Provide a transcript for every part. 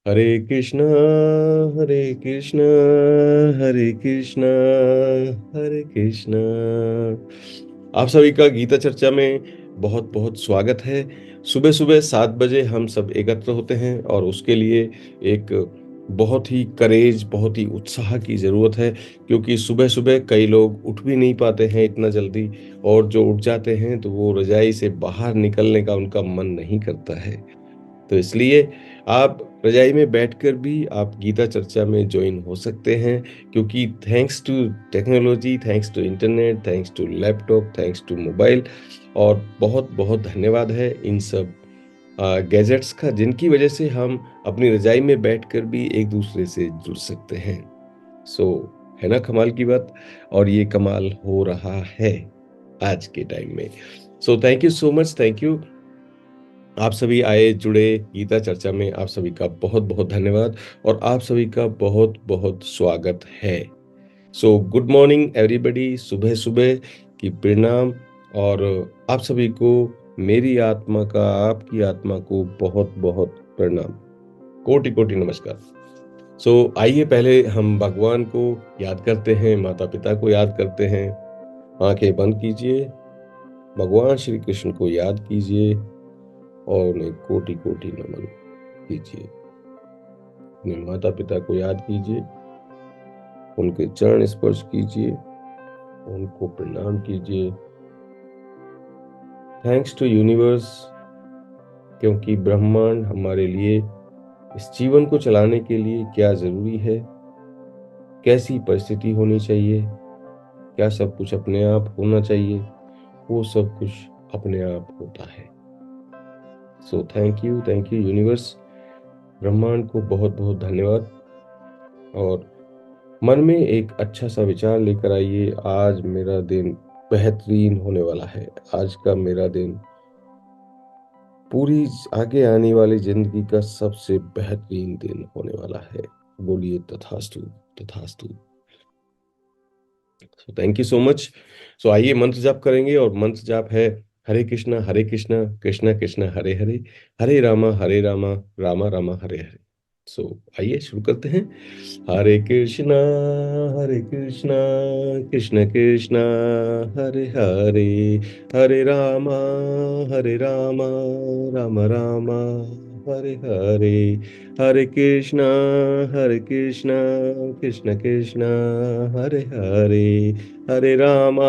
हरे कृष्णा हरे कृष्णा हरे कृष्णा हरे कृष्णा। आप सभी का गीता चर्चा में बहुत बहुत स्वागत है। सुबह सुबह 7 बजे हम सब एकत्र होते हैं और उसके लिए एक बहुत ही करेज, बहुत ही उत्साह की ज़रूरत है, क्योंकि सुबह सुबह कई लोग उठ भी नहीं पाते हैं इतना जल्दी, और जो उठ जाते हैं तो वो रजाई से बाहर निकलने का उनका मन नहीं करता है। तो इसलिए आप रज़ाई में बैठकर भी आप गीता चर्चा में जॉइन हो सकते हैं, क्योंकि thanks to technology, thanks to internet, thanks to laptop, thanks to mobile, और बहुत-बहुत धन्यवाद है इन सब गैजेट्स का, जिनकी वजह से हम अपनी रज़ाई में बैठकर भी एक-दूसरे से जुड़ सकते हैं। सो है ना कमाल की बात? और ये कमाल हो रहा है आज के टाइम में। सो thank you so much, thank you. आप सभी आए, जुड़े गीता चर्चा में, आप सभी का बहुत-बहुत धन्यवाद और आप सभी का बहुत-बहुत स्वागत है। सो गुड मॉर्निंग एवरीबॉडी, सुबह-सुबह की प्रणाम, और आप सभी को मेरी आत्मा का, आपकी आत्मा को बहुत-बहुत प्रणाम। कोटि-कोटि नमस्कार। सो आइए पहले हम भगवान को याद करते हैं, माता-पिता को याद करते हैं। आँखें बंद कीजिए, भगवान श्री कृष्ण को याद कीजिए और उन्हें कोटि-कोटि नमन कीजिए। अपने माता-पिता को याद कीजिए, उनके चरण स्पर्श कीजिए, उनको प्रणाम कीजिए। थैंक्स टू यूनिवर्स, क्योंकि ब्रह्मांड हमारे लिए इस जीवन को चलाने के लिए क्या ज़रूरी है, कैसी परिस्थिति होनी चाहिए, क्या सब कुछ अपने आप होना चाहिए, वो सब कुछ अपने आप होता है। सो थैंक यू यूनिवर्स, ब्रह्मांड को बहुत-बहुत धन्यवाद। और मन में एक अच्छा-सा विचार लेकर आइए, आज मेरा दिन बेहतरीन होने वाला है। आज का मेरा दिन पूरी आगे आने वाली ज़िंदगी का सबसे बेहतरीन दिन होने वाला है। बोलिए तथास्तु, तथास्तु। So thank you so much. So आइए मंत्र जाप करेंगे, और मंत्र जाप है हरे कृष्णा, कृष्णा कृष्णा हरे हरे, हरे रामा, रामा रामा हरे हरे। सो आइए शुरू करते हैं। हरे कृष्णा, कृष्ण कृष्ण, हरे हरे, हरे रामा, राम राम, हरे हरे, हरे कृष्णा, कृष्ण कृष्ण, हरे हरे, हरे रामा,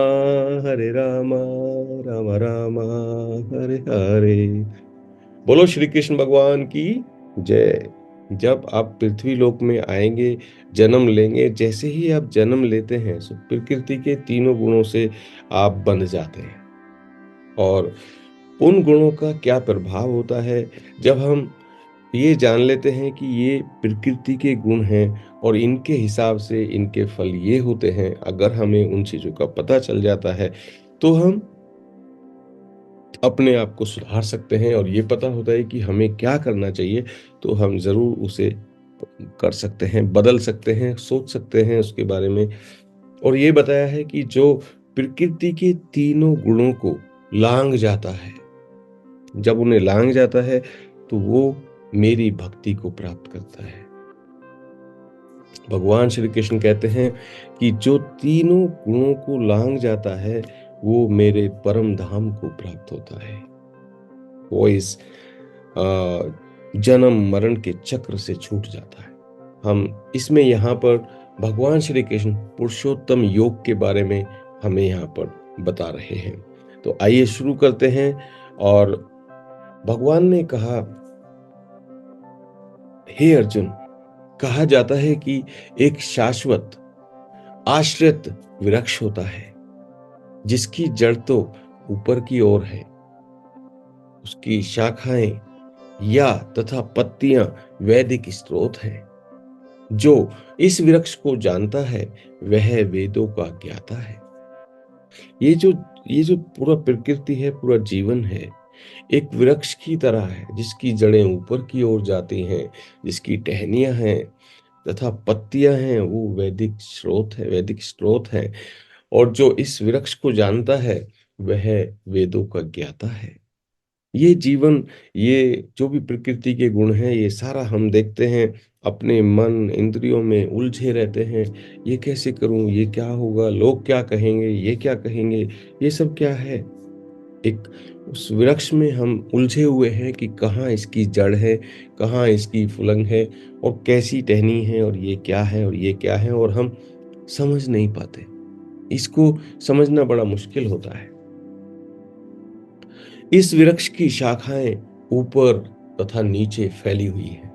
राम राम, हरे हरे। बोलो श्री कृष्ण भगवान की जय। जब आप पृथ्वी लोक में आएंगे, जन्म लेंगे, जैसे ही आप जन्म लेते हैं, सो प्रकृति के तीनों गुणों से आप बंध जाते हैं। और उन गुणों का क्या प्रभाव होता है, जब हम ये जान लेते हैं कि ये प्रकृति के गुण हैं और इनके हिसाब से इनके फल ये होते हैं, अगर हमें उन चीज़ों का पता चल जाता है, तो हम अपने आप को सुधार सकते हैं, और ये पता होता है कि हमें क्या करना चाहिए, तो हम ज़रूर उसे कर सकते हैं, बदल सकते हैं, सोच सकते हैं उसके बारे में। और ये बताया है कि जो प्रकृति के तीनों गुणों को लांघ जाता है, जब उन्हें लांघ जाता है, तो वो मेरी भक्ति को प्राप्त करता है। भगवान श्री कृष्ण कहते हैं कि जो तीनों गुणों को लांघ जाता है, वो मेरे परम धाम को प्राप्त होता है। वो इस जन्म मरण के चक्र से छूट जाता है। हम इसमें यहाँ पर भगवान श्री कृष्ण पुरुषोत्तम योग के बारे में हमें यहाँ पर बता रहे हैं। तो आइए शुरू करते हैं। और भगवान ने कहा, हे अर्जुन, कहा जाता है कि एक शाश्वत आश्रित वृक्ष होता है, जिसकी जड़ तो ऊपर की ओर है, उसकी शाखाएं या तथा पत्तियां वैदिक स्रोत हैं। जो इस वृक्ष को जानता है, वह वेदों का ज्ञाता है। ये जो ये जो पूरा प्रकृति है, पूरा जीवन है, एक वृक्ष की तरह है, जिसकी जड़ें ऊपर की ओर जाती हैं, जिसकी टहनियां हैं तथा पत्तियां हैं, वो वैदिक स्रोत है। और जो इस वृक्ष को जानता है, वह वेदों का ज्ञाता है। ये जीवन, ये जो भी प्रकृति के गुण हैं, ये सारा हम देखते हैं, अपने मन, इंद्रियों में उलझे रहते हैं। ये कैसे करूँ? ये क्या होगा? लोग क्या कहेंगे? ये क्या कहेंगे? ये सब क्या है? एक उस वृक्ष में हम उलझे हुए हैं कि कहाँ इसकी जड़ है, कहाँ इसकी फुलंग है और कैसी टहनी है और ये क्या है और ये क्या है, और हम समझ नहीं पाते। इसको समझना बड़ा मुश्किल होता है। इस वृक्ष की शाखाएँ ऊपर तथा नीचे फैली हुई हैं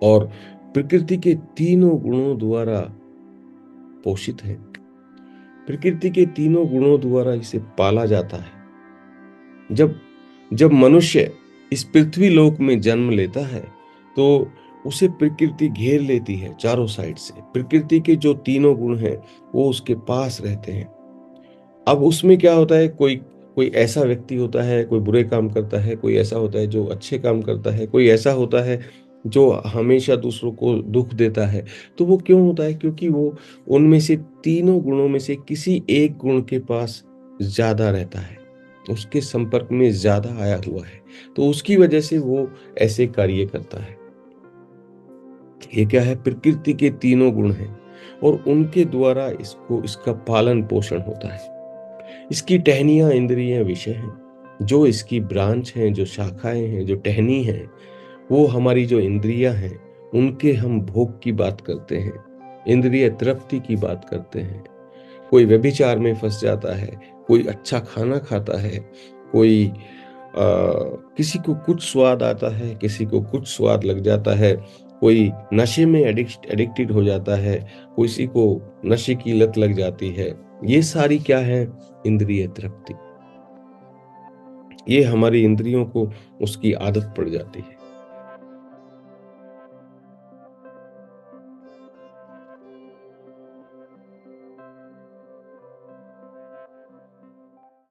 और प्रकृति के तीनों गुणों द्वारा पोषित है। प्रकृति के तीनों गुणों द्वारा इसे पाला जाता है। जब जब मनुष्य इस पृथ्वी लोक में जन्म लेता है, तो उसे प्रकृति घेर लेती है चारों साइड से। प्रकृति के जो तीनों गुण हैं, वो उसके पास रहते हैं। अब उसमें क्या होता है, कोई कोई ऐसा व्यक्ति होता है, कोई बुरे काम करता है, कोई ऐसा होता है जो अच्छे काम करता है, कोई ऐसा होता है जो हमेशा दूसरों को दुःख देता है। तो वो क्यों होता है? क्योंकि वो उनमें से तीनों गुणों में से किसी एक गुण के पास ज़्यादा रहता है, उसके संपर्क में ज़्यादा आया हुआ है, तो उसकी वजह से वो ऐसे कार्य करता है। ये क्या है? प्रकृति के तीनों गुण हैं और उनके द्वारा इसका पालन-पोषण होता है। इसकी टहनियाँ, इंद्रियाँ, विषय हैं। जो इसकी ब्रांच हैं, जो शाखाएँ हैं, जो टहनी हैं, वो हमारी जो इंद्रियाँ हैं, उनके हम भोग की बात करते हैं। इंद्रिय तृप्ति की बात करते हैं। कोई व्यभिचार में फँस जाता है, कोई अच्छा खाना खाता है, कोई किसी को कुछ स्वाद आता है, किसी को कुछ स्वाद लग जाता है, कोई नशे में एडिक्टेड हो जाता है, किसी को नशे की लत लग जाती है। ये सारी क्या है? इंद्रिय तृप्ति। ये हमारी इंद्रियों को उसकी आदत पड़ जाती है।